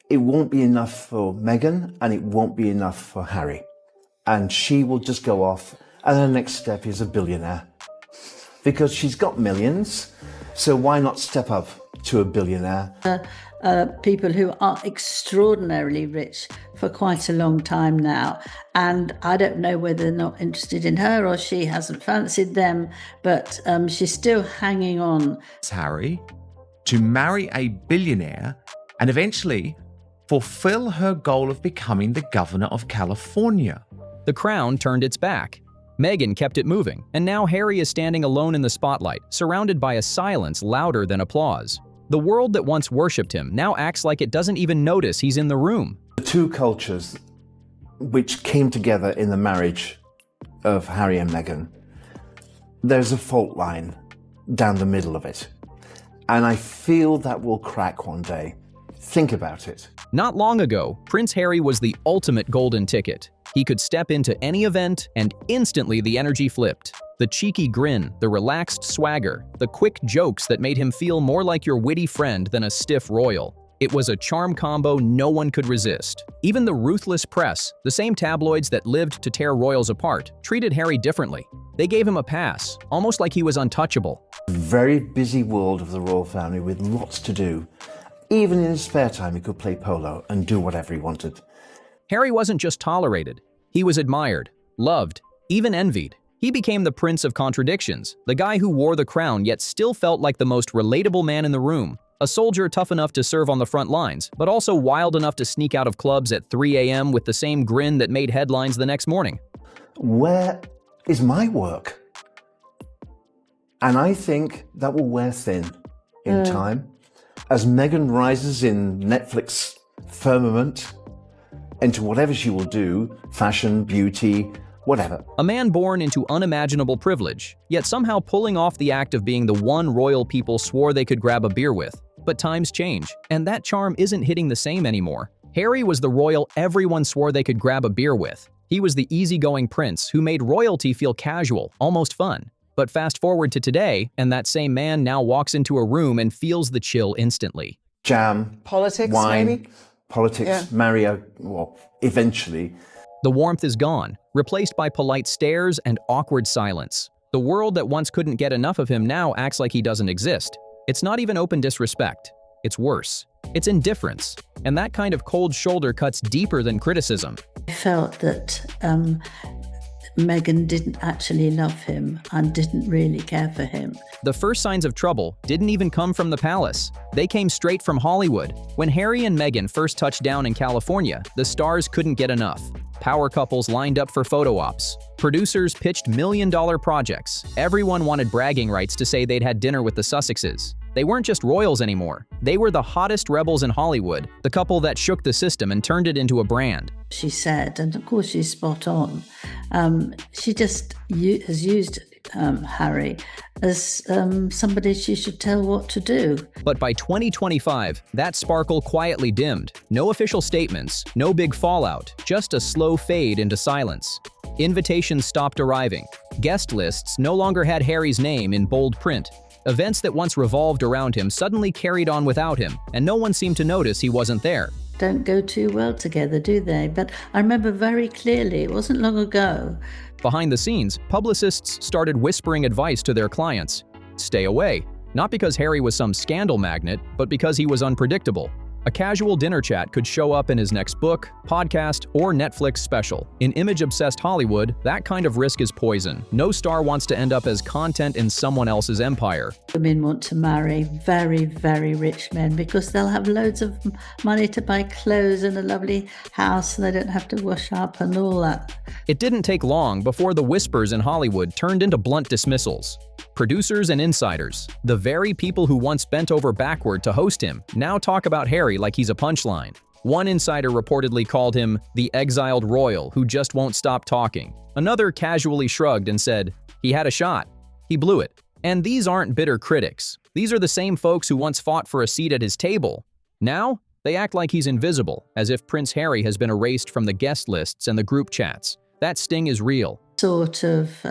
it won't be enough for Meghan and it won't be enough for Harry. And she will just go off, and her next step is a billionaire. Because she's got millions, so why not step up to a billionaire? People who are extraordinarily rich for quite a long time now. And I don't know whether they're not interested in her or she hasn't fancied them, but she's still hanging on. Harry to marry a billionaire and eventually fulfill her goal of becoming the governor of California. The crown turned its back. Meghan kept it moving, and now Harry is standing alone in the spotlight, surrounded by a silence louder than applause. The world that once worshipped him now acts like it doesn't even notice he's in the room. The two cultures which came together in the marriage of Harry and Meghan, there's a fault line down the middle of it. And I feel that will crack one day. Think about it. Not long ago, Prince Harry was the ultimate golden ticket. He could step into any event and instantly the energy flipped. The cheeky grin, the relaxed swagger, the quick jokes that made him feel more like your witty friend than a stiff royal. It was a charm combo no one could resist. Even the ruthless press, the same tabloids that lived to tear royals apart, treated Harry differently. They gave him a pass, almost like he was untouchable. Very busy world of the royal family with lots to do. Even in his spare time, he could play polo and do whatever he wanted. Harry wasn't just tolerated. He was admired, loved, even envied. He became the prince of contradictions, the guy who wore the crown yet still felt like the most relatable man in the room. A soldier tough enough to serve on the front lines, but also wild enough to sneak out of clubs at 3 a.m. with the same grin that made headlines the next morning. Where is my work? And I think that will wear thin in time. As Meghan rises in Netflix firmament into whatever she will do, fashion, beauty, whatever. A man born into unimaginable privilege, yet somehow pulling off the act of being the one royal people swore they could grab a beer with. But times change, and that charm isn't hitting the same anymore. Harry was the royal everyone swore they could grab a beer with. He was the easygoing prince who made royalty feel casual, almost fun. But fast forward to today, and that same man now walks into a room and feels the chill instantly. Jam, Politics, wine, maybe? politics, Yeah. marry well, eventually. The warmth is gone, replaced by polite stares and awkward silence. The world that once couldn't get enough of him now acts like he doesn't exist. It's not even open disrespect. It's worse. It's indifference. And that kind of cold shoulder cuts deeper than criticism. I felt that Meghan didn't actually love him and didn't really care for him. The first signs of trouble didn't even come from the palace. They came straight from Hollywood. When Harry and Meghan first touched down in California, the stars couldn't get enough. Power couples lined up for photo ops. Producers pitched million-dollar projects. Everyone wanted bragging rights to say they'd had dinner with the Sussexes. They weren't just royals anymore. They were the hottest rebels in Hollywood, the couple that shook the system and turned it into a brand. She said, and of course she's spot on, she just has used Harry as somebody she should tell what to do. But by 2025, that sparkle quietly dimmed. No official statements, no big fallout, just a slow fade into silence. Invitations stopped arriving. Guest lists no longer had Harry's name in bold print. Events that once revolved around him suddenly carried on without him, and no one seemed to notice he wasn't there. Don't go too well together, do they? But I remember very clearly, it wasn't long ago. Behind the scenes, publicists started whispering advice to their clients. Stay away. Not because Harry was some scandal magnet, but because he was unpredictable. A casual dinner chat could show up in his next book, podcast, or Netflix special. In image-obsessed Hollywood, that kind of risk is poison. No star wants to end up as content in someone else's empire. Women want to marry very, very rich men because they'll have loads of money to buy clothes and a lovely house and they don't have to wash up and all that. It didn't take long before the whispers in Hollywood turned into blunt dismissals. Producers and insiders, the very people who once bent over backward to host him, now talk about Harry like he's a punchline. One insider reportedly called him the exiled royal who just won't stop talking. Another casually shrugged and said, he had a shot. He blew it. And these aren't bitter critics. These are the same folks who once fought for a seat at his table. Now, they act like he's invisible, as if Prince Harry has been erased from the guest lists and the group chats. That sting is real. Sort of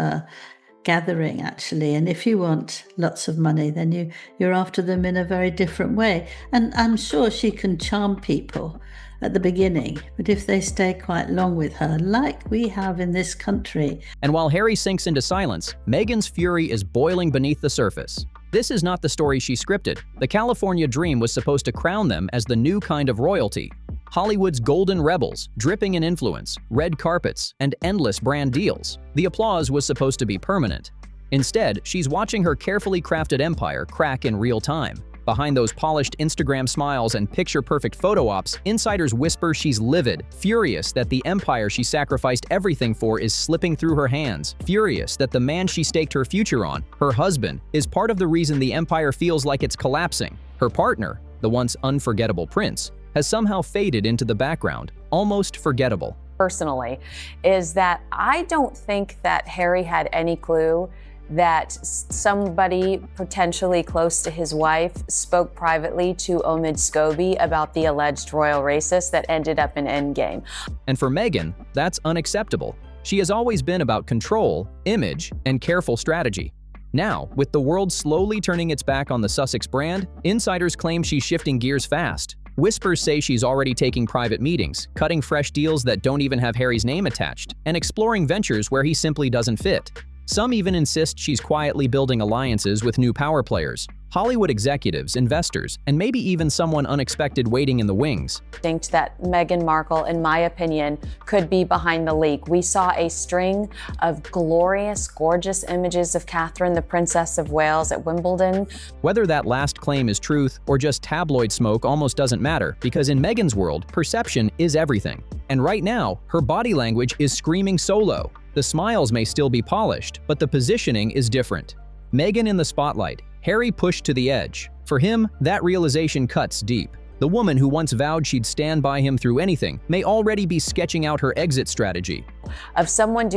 gathering, actually. And if you want lots of money, then you're after them in a very different way. And I'm sure she can charm people at the beginning, but if they stay quite long with her, like we have in this country. And while Harry sinks into silence, Meghan's fury is boiling beneath the surface. This is not the story she scripted. The California dream was supposed to crown them as the new kind of royalty. Hollywood's golden rebels, dripping in influence, red carpets, and endless brand deals. The applause was supposed to be permanent. Instead, she's watching her carefully crafted empire crack in real time. Behind those polished Instagram smiles and picture-perfect photo ops, insiders whisper she's livid, furious that the empire she sacrificed everything for is slipping through her hands, furious that the man she staked her future on, her husband, is part of the reason the empire feels like it's collapsing. Her partner, the once unforgettable prince, has somehow faded into the background, almost forgettable. Personally, is that I don't think that Harry had any clue that somebody potentially close to his wife spoke privately to Omid Scobie about the alleged royal racist that ended up in Endgame. And for Meghan, that's unacceptable. She has always been about control, image, and careful strategy. Now, with the world slowly turning its back on the Sussex brand, insiders claim she's shifting gears fast. Whispers say she's already taking private meetings, cutting fresh deals that don't even have Harry's name attached, and exploring ventures where he simply doesn't fit. Some even insist she's quietly building alliances with new power players, Hollywood executives, investors, and maybe even someone unexpected waiting in the wings. I think that Meghan Markle, in my opinion, could be behind the leak. We saw a string of glorious, gorgeous images of Catherine, the Princess of Wales, at Wimbledon. Whether that last claim is truth or just tabloid smoke almost doesn't matter, because in Meghan's world, perception is everything. And right now, her body language is screaming solo. The smiles may still be polished, but the positioning is different. Meghan in the spotlight, Harry pushed to the edge. For him, that realization cuts deep. The woman who once vowed she'd stand by him through anything may already be sketching out her exit strategy. Of someone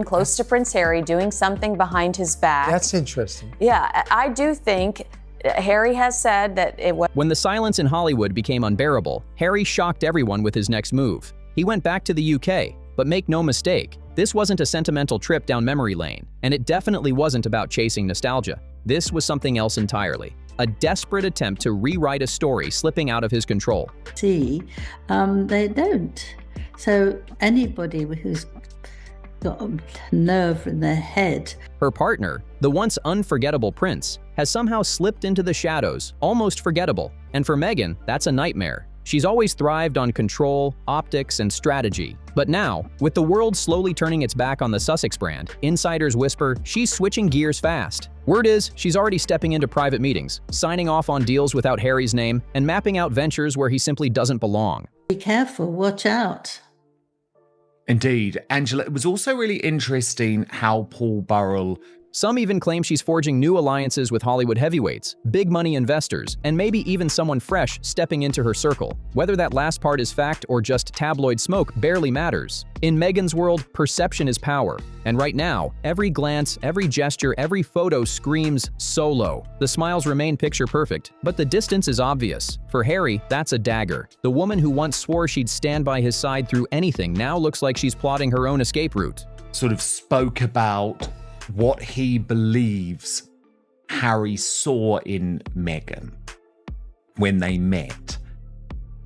close to Prince Harry doing something behind his back. That's interesting. Yeah, I do think Harry has said that it was. When the silence in Hollywood became unbearable, Harry shocked everyone with his next move. He went back to the UK, but make no mistake, this wasn't a sentimental trip down memory lane, and it definitely wasn't about chasing nostalgia. This was something else entirely. A desperate attempt to rewrite a story slipping out of his control. See, they don't. So anybody who's got a nerve in their head. Her partner, the once unforgettable prince, has somehow slipped into the shadows, almost forgettable. And for Meghan, that's a nightmare. She's always thrived on control, optics, and strategy. But now, with the world slowly turning its back on the Sussex brand, insiders whisper she's switching gears fast. Word is, she's already stepping into private meetings, signing off on deals without Harry's name, and mapping out ventures where he simply doesn't belong. Be careful, watch out. Indeed. Angela, it was also really interesting how Paul Burrell. Some even claim she's forging new alliances with Hollywood heavyweights, big money investors, and maybe even someone fresh stepping into her circle. Whether that last part is fact or just tabloid smoke barely matters. In Meghan's world, perception is power. And right now, every glance, every gesture, every photo screams solo. The smiles remain picture perfect, but the distance is obvious. For Harry, that's a dagger. The woman who once swore she'd stand by his side through anything now looks like she's plotting her own escape route. Sort of spoke about what he believes Harry saw in Meghan when they met.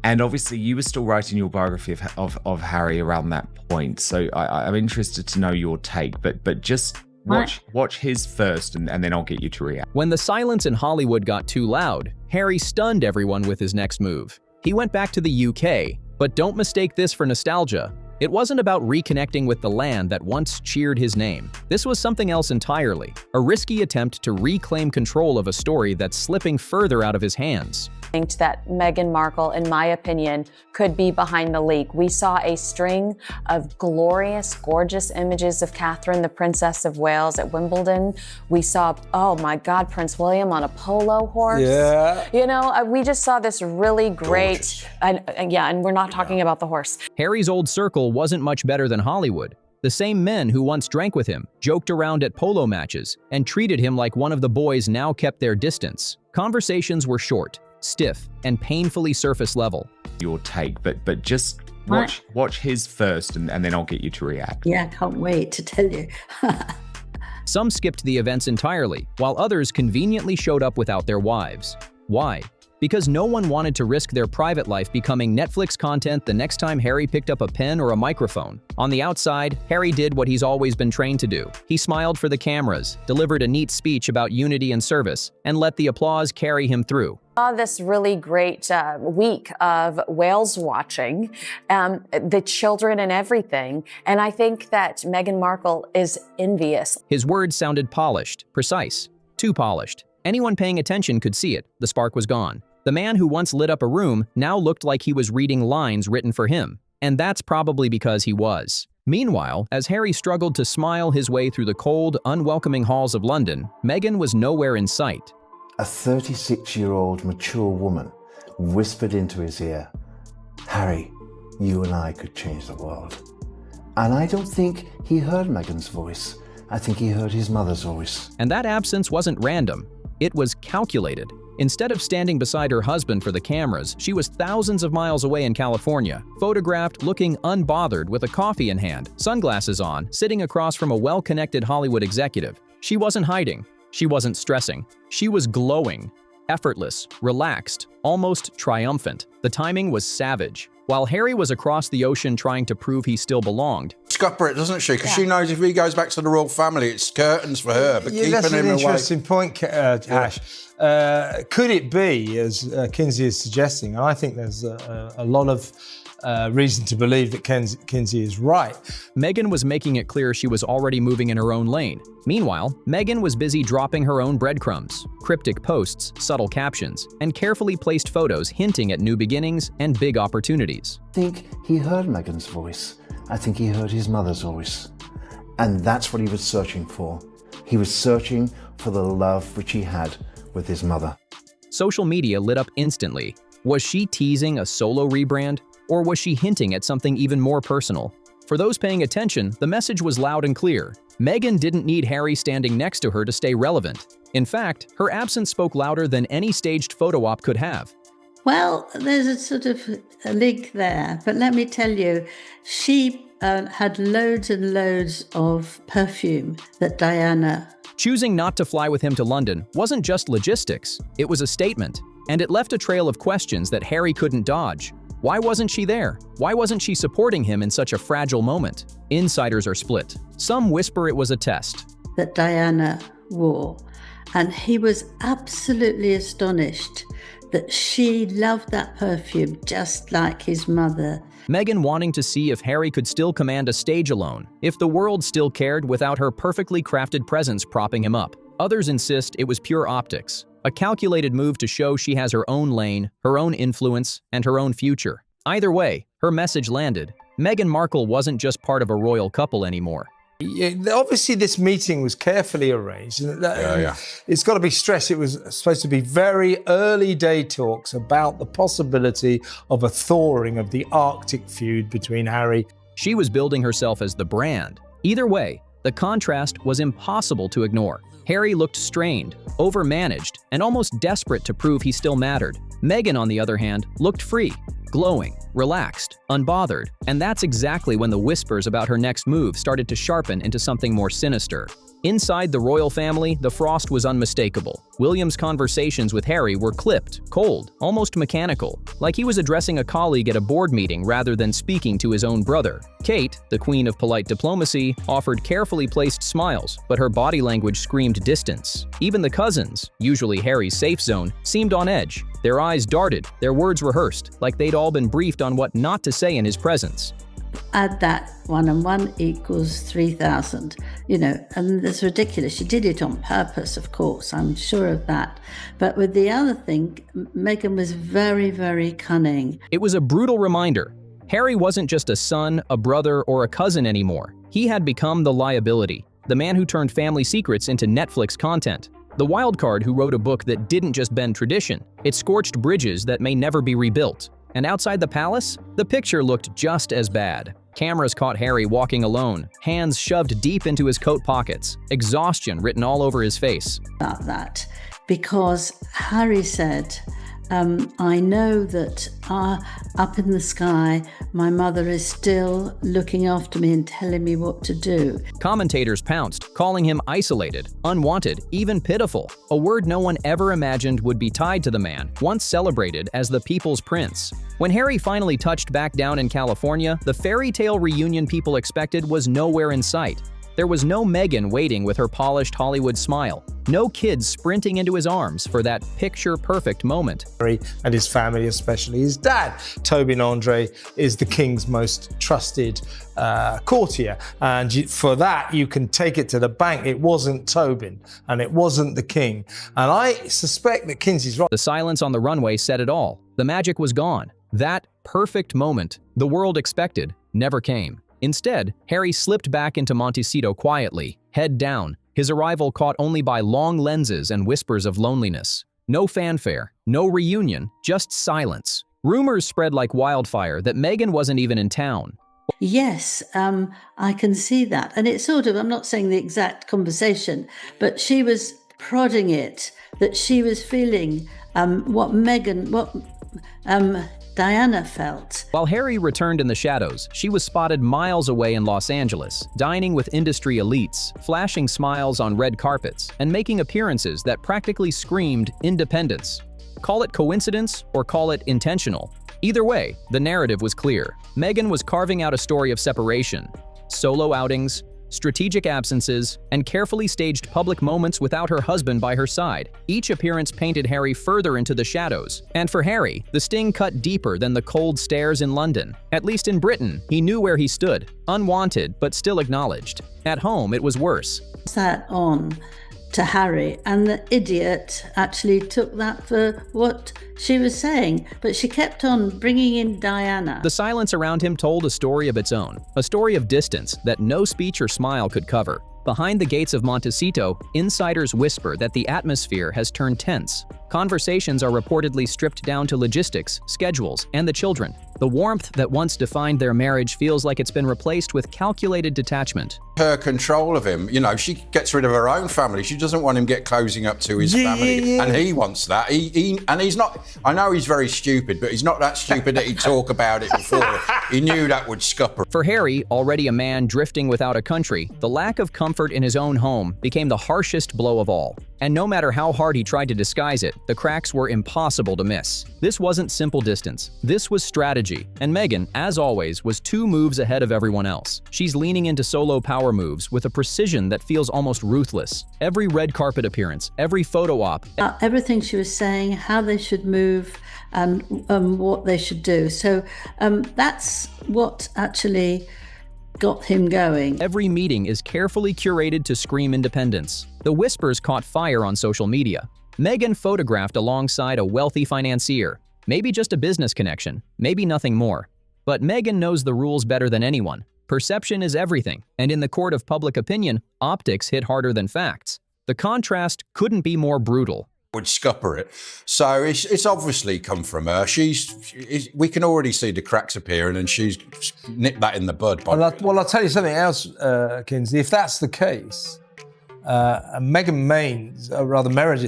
And obviously you were still writing your biography of Harry around that point, so I'm interested to know your take, but just watch his first and then I'll get you to react. When the silence in Hollywood got too loud, Harry stunned everyone with his next move. He went back to the UK, but don't mistake this for nostalgia. It wasn't about reconnecting with the land that once cheered his name. This was something else entirely, a risky attempt to reclaim control of a story that's slipping further out of his hands. I think that Meghan Markle, in my opinion, could be behind the leak. We saw a string of glorious, gorgeous images of Catherine, the Princess of Wales, at Wimbledon. We saw, oh my God, Prince William on a polo horse. Yeah. You know, we just saw this really great, and we're not talking about the horse. Harry's old circle wasn't much better than Hollywood. The same men who once drank with him, joked around at polo matches, and treated him like one of the boys now kept their distance. Conversations were short, stiff, and painfully surface level. Your take, but just watch his first and then I'll get you to react. Yeah, I can't wait to tell you. Some skipped the events entirely, while others conveniently showed up without their wives. Why? Because no one wanted to risk their private life becoming Netflix content the next time Harry picked up a pen or a microphone. On the outside, Harry did what he's always been trained to do. He smiled for the cameras, delivered a neat speech about unity and service, and let the applause carry him through. This really great week of whales watching, the children and everything. And I think that Meghan Markle is envious. His words sounded polished, precise, too polished. Anyone paying attention could see it. The spark was gone. The man who once lit up a room now looked like he was reading lines written for him. And that's probably because he was. Meanwhile, as Harry struggled to smile his way through the cold, unwelcoming halls of London, Meghan was nowhere in sight. A 36-year-old mature woman whispered into his ear, "Harry, you and I could change the world." And I don't think he heard Meghan's voice. I think he heard his mother's voice. And that absence wasn't random. It was calculated. Instead of standing beside her husband for the cameras, she was thousands of miles away in California, photographed looking unbothered with a coffee in hand, sunglasses on, sitting across from a well-connected Hollywood executive. She wasn't hiding. She wasn't stressing. She was glowing, effortless, relaxed, almost triumphant. The timing was savage. While Harry was across the ocean trying to prove he still belonged, Scupper it, doesn't she? Because she knows if he goes back to the royal family, it's curtains for her. But keeping that's him an away. interesting point, Ash. Could it be, as Kinsey is suggesting, and I think there's a lot of reason to believe that Kinsey is right. Meghan was making it clear she was already moving in her own lane. Meanwhile, Meghan was busy dropping her own breadcrumbs, cryptic posts, subtle captions, and carefully placed photos hinting at new beginnings and big opportunities. I think he heard Meghan's voice. I think he heard his mother's voice. And that's what he was searching for. He was searching for the love which he had with his mother. Social media lit up instantly. Was she teasing a solo rebrand? Or was she hinting at something even more personal? For those paying attention, the message was loud and clear. Meghan didn't need Harry standing next to her to stay relevant. In fact, her absence spoke louder than any staged photo op could have. Well, there's a sort of a link there, but let me tell you, she had loads and loads of perfume that Diana. Choosing not to fly with him to London wasn't just logistics, it was a statement. And it left a trail of questions that Harry couldn't dodge. Why wasn't she there? Why wasn't she supporting him in such a fragile moment? Insiders are split. Some whisper it was a test. That Diana wore. And he was absolutely astonished that she loved that perfume just like his mother. Meghan wanting to see if Harry could still command a stage alone, if the world still cared without her perfectly crafted presence propping him up. Others insist it was pure optics, a calculated move to show she has her own lane, her own influence, and her own future. Either way, her message landed. Meghan Markle wasn't just part of a royal couple anymore. Yeah, obviously, this meeting was carefully arranged. It's got to be stressed. It was supposed to be very early day talks about the possibility of a thawing of the Arctic feud between Harry. She was building herself as the brand. Either way, the contrast was impossible to ignore. Harry looked strained, overmanaged, and almost desperate to prove he still mattered. Meghan, on the other hand, looked free, glowing, relaxed, unbothered, and that's exactly when the whispers about her next move started to sharpen into something more sinister. Inside the royal family, the frost was unmistakable. William's conversations with Harry were clipped, cold, almost mechanical, like he was addressing a colleague at a board meeting rather than speaking to his own brother. Kate, the queen of polite diplomacy, offered carefully placed smiles, but her body language screamed distance. Even the cousins, usually Harry's safe zone, seemed on edge. Their eyes darted, their words rehearsed, like they'd all been briefed on what not to say in his presence. Add that 1 and 1 equals 3,000, and that's ridiculous. She did it on purpose, of course, I'm sure of that. But with the other thing, Meghan was very, very cunning. It was a brutal reminder. Harry wasn't just a son, a brother, or a cousin anymore. He had become the liability, the man who turned family secrets into Netflix content. The wildcard who wrote a book that didn't just bend tradition, it scorched bridges that may never be rebuilt. And outside the palace, the picture looked just as bad. Cameras caught Harry walking alone, hands shoved deep into his coat pockets, exhaustion written all over his face. About that, because Harry said I know that up in the sky, my mother is still looking after me and telling me what to do. Commentators pounced, calling him isolated, unwanted, even pitiful, a word no one ever imagined would be tied to the man, once celebrated as the people's prince. When Harry finally touched back down in California, the fairy tale reunion people expected was nowhere in sight. There was no Meghan waiting with her polished Hollywood smile, no kids sprinting into his arms for that picture-perfect moment. Harry and his family, especially his dad, Tobin Andre, is the king's most trusted courtier. And for that, you can take it to the bank. It wasn't Tobin, and it wasn't the king. And I suspect that Kinsey's right. The silence on the runway said it all. The magic was gone. That perfect moment the world expected never came. Instead, Harry slipped back into Montecito quietly, head down, his arrival caught only by long lenses and whispers of loneliness. No fanfare, no reunion, just silence. Rumors spread like wildfire that Meghan wasn't even in town. Yes, I can see that. And it's sort of, I'm not saying the exact conversation, but she was prodding it, that she was feeling what Diana felt. While Harry returned in the shadows, she was spotted miles away in Los Angeles, dining with industry elites, flashing smiles on red carpets, and making appearances that practically screamed independence. Call it coincidence or call it intentional. Either way, the narrative was clear. Meghan was carving out a story of separation, solo outings, strategic absences, and carefully staged public moments without her husband by her side. Each appearance painted Harry further into the shadows. And for Harry, the sting cut deeper than the cold stares in London. At least in Britain, he knew where he stood, unwanted but still acknowledged. At home, it was worse. Sat on to Harry, and the idiot actually took that for what she was saying, but she kept on bringing in Diana. The silence around him told a story of its own, a story of distance that no speech or smile could cover. Behind the gates of Montecito, insiders whisper that the atmosphere has turned tense. Conversations are reportedly stripped down to logistics, schedules, and the children. The warmth that once defined their marriage feels like it's been replaced with calculated detachment. Her control of him, you know, she gets rid of her own family. She doesn't want him get closing up to his family, and he wants that. And he's not. I know he's very stupid, but he's not that stupid that he'd talk about it before. He knew that would scupper. For Harry, already a man drifting without a country, the lack of comfort in his own home became the harshest blow of all. And no matter how hard he tried to disguise it, the cracks were impossible to miss. This wasn't simple distance. This was strategy. And Meghan, as always, was 2 moves ahead of everyone else. She's leaning into solo power moves with a precision that feels almost ruthless. Every red carpet appearance, every photo op. Everything she was saying, how they should move, and what they should do. So that's what actually got him going. Every meeting is carefully curated to scream independence. The whispers caught fire on social media. Meghan photographed alongside a wealthy financier. Maybe just a business connection, maybe nothing more. But Meghan knows the rules better than anyone. Perception is everything, and in the court of public opinion, optics hit harder than facts. The contrast couldn't be more brutal. Would scupper it. So it's obviously come from her. We can already see the cracks appearing, and she's nipped that in the bud. Well, I'll tell you something else, Kinsey. If that's the case, Meredith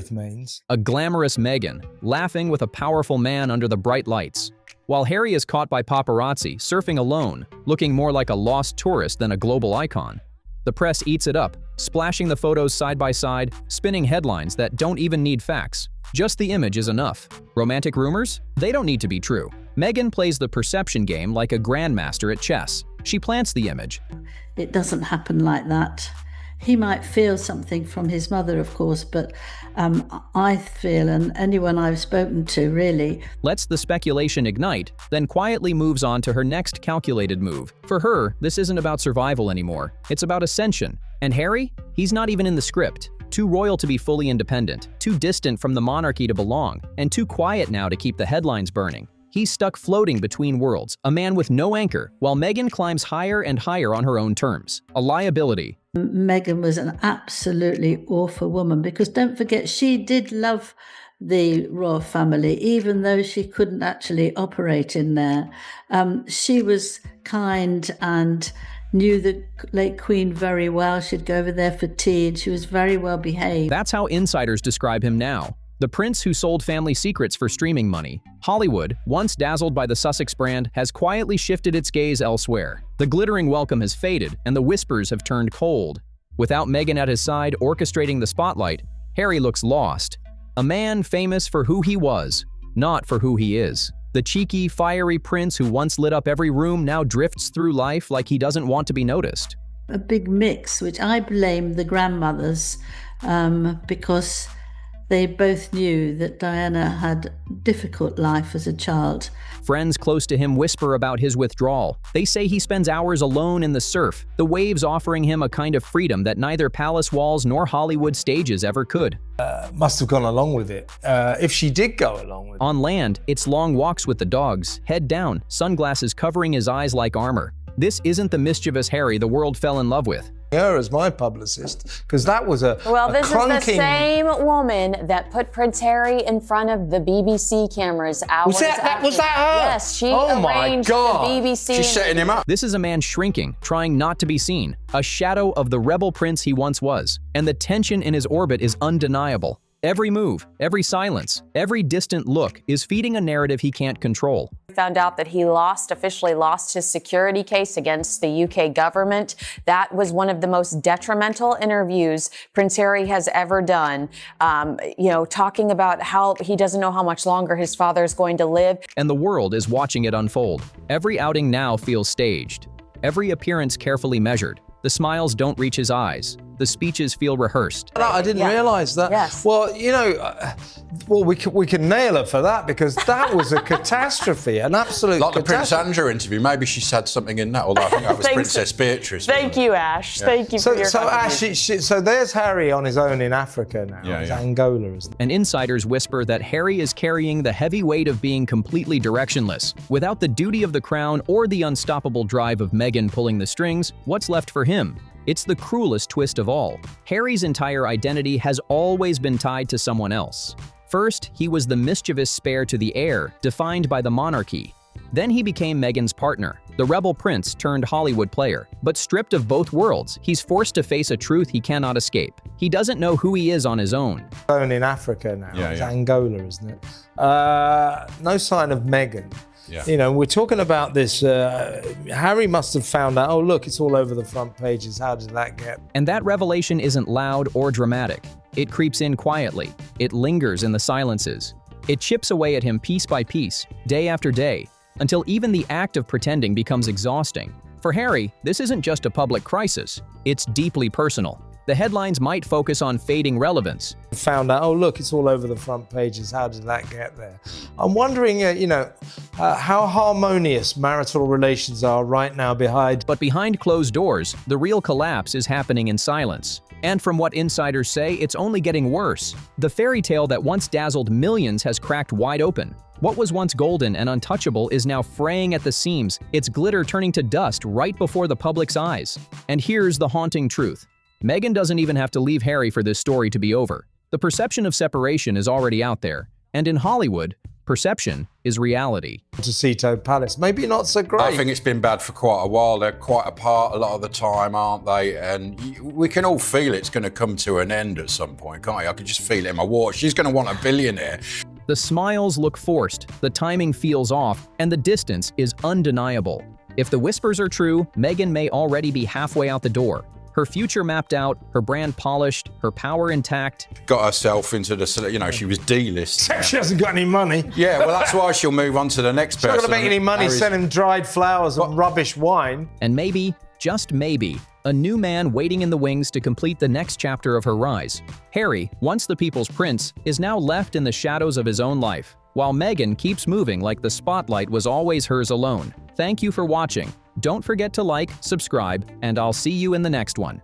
Maines, a glamorous Meghan, laughing with a powerful man under the bright lights, while Harry is caught by paparazzi surfing alone, looking more like a lost tourist than a global icon. The press eats it up, splashing the photos side by side, spinning headlines that don't even need facts. Just the image is enough. Romantic rumors? They don't need to be true. Meghan plays the perception game like a grandmaster at chess. She plants the image. It doesn't happen like that. He might feel something from his mother, of course, but I feel, and anyone I've spoken to really, lets the speculation ignite, then quietly moves on to her next calculated move. For her, this isn't about survival anymore. It's about ascension. And Harry? He's not even in the script. Too royal to be fully independent, too distant from the monarchy to belong, and too quiet now to keep the headlines burning. He's stuck floating between worlds, a man with no anchor, while Meghan climbs higher and higher on her own terms. A liability. Meghan was an absolutely awful woman, because don't forget, she did love the royal family, even though she couldn't actually operate in there. She was kind and knew the late Queen very well. She'd go over there for tea, and she was very well behaved. That's how insiders describe him now. The prince who sold family secrets for streaming money. Hollywood, once dazzled by the Sussex brand, has quietly shifted its gaze elsewhere. The glittering welcome has faded, and the whispers have turned cold. Without Meghan at his side orchestrating the spotlight, Harry looks lost. A man famous for who he was, not for who he is. The cheeky, fiery prince who once lit up every room now drifts through life like he doesn't want to be noticed. A big mix, which I blame the grandmothers because they both knew that Diana had a difficult life as a child. Friends close to him whisper about his withdrawal. They say he spends hours alone in the surf, the waves offering him a kind of freedom that neither palace walls nor Hollywood stages ever could. Must have gone along with it, if she did go along with it. On land, it's long walks with the dogs, head down, sunglasses covering his eyes like armor. This isn't the mischievous Harry the world fell in love with. Her as my publicist, because that was a Well, this clunking... is the same woman that put Prince Harry in front of the BBC cameras hours Was that after. her? Yes, she Oh my arranged God. the BBC. She's setting him up. This is a man shrinking, trying not to be seen, a shadow of the rebel prince he once was, and the tension in his orbit is undeniable. Every move, every silence, every distant look is feeding a narrative he can't control. Found out that he officially lost his security case against the UK government. That was one of the most detrimental interviews Prince Harry has ever done. Talking about how he doesn't know how much longer his father is going to live. And the world is watching it unfold. Every outing now feels staged. Every appearance carefully measured. The smiles don't reach his eyes. The speeches feel rehearsed. I didn't realise that. Yes. Well, we can nail her for that, because that was a catastrophe, an absolute Like the Prince catastrophe. Andrew interview, maybe she said something in that, although I think that was Thanks. Princess Beatrice. Thank you, Ash. Thank you for your So contribution. Ash, so there's Harry on his own in Africa now. Yeah, It's yeah. Angola, isn't it? And insiders whisper that Harry is carrying the heavy weight of being completely directionless. Without the duty of the crown or the unstoppable drive of Meghan pulling the strings, what's left for him? It's the cruelest twist of all. Harry's entire identity has always been tied to someone else. First, he was the mischievous spare to the heir, defined by the monarchy. Then he became Meghan's partner, the rebel prince turned Hollywood player. But stripped of both worlds, he's forced to face a truth he cannot escape. He doesn't know who he is on his own. Own in Africa now. Yeah, It's yeah. Angola, isn't it? No sign of Meghan. Yeah. We're talking about this. Harry must have found out, oh, look, it's all over the front pages. How did that get? And that revelation isn't loud or dramatic. It creeps in quietly. It lingers in the silences. It chips away at him piece by piece, day after day, until even the act of pretending becomes exhausting. For Harry, this isn't just a public crisis. It's deeply personal. The headlines might focus on fading relevance. Found out, oh, look, it's all over the front pages. How did that get there? I'm wondering, how harmonious marital relations are right now But behind closed doors, the real collapse is happening in silence. And from what insiders say, it's only getting worse. The fairy tale that once dazzled millions has cracked wide open. What was once golden and untouchable is now fraying at the seams, its glitter turning to dust right before the public's eyes. And here's the haunting truth. Meghan doesn't even have to leave Harry for this story to be over. The perception of separation is already out there. And in Hollywood, perception is reality. Montecito Palace. Maybe not so great. I think it's been bad for quite a while. They're quite apart a lot of the time, aren't they? And we can all feel it's going to come to an end at some point, can't you? I can just feel it in my water. She's going to want a billionaire. The smiles look forced, the timing feels off, and the distance is undeniable. If the whispers are true, Meghan may already be halfway out the door. Her future mapped out, her brand polished, her power intact. Got herself into the, she was D-list. She hasn't got any money. Yeah, well, that's why she'll move on to the next She's not person. going to make any money Harry's- selling dried flowers and rubbish wine. And maybe, just maybe, a new man waiting in the wings to complete the next chapter of her rise. Harry, once the people's prince, is now left in the shadows of his own life, while Meghan keeps moving like the spotlight was always hers alone. Thank you for watching. Don't forget to like, subscribe, and I'll see you in the next one.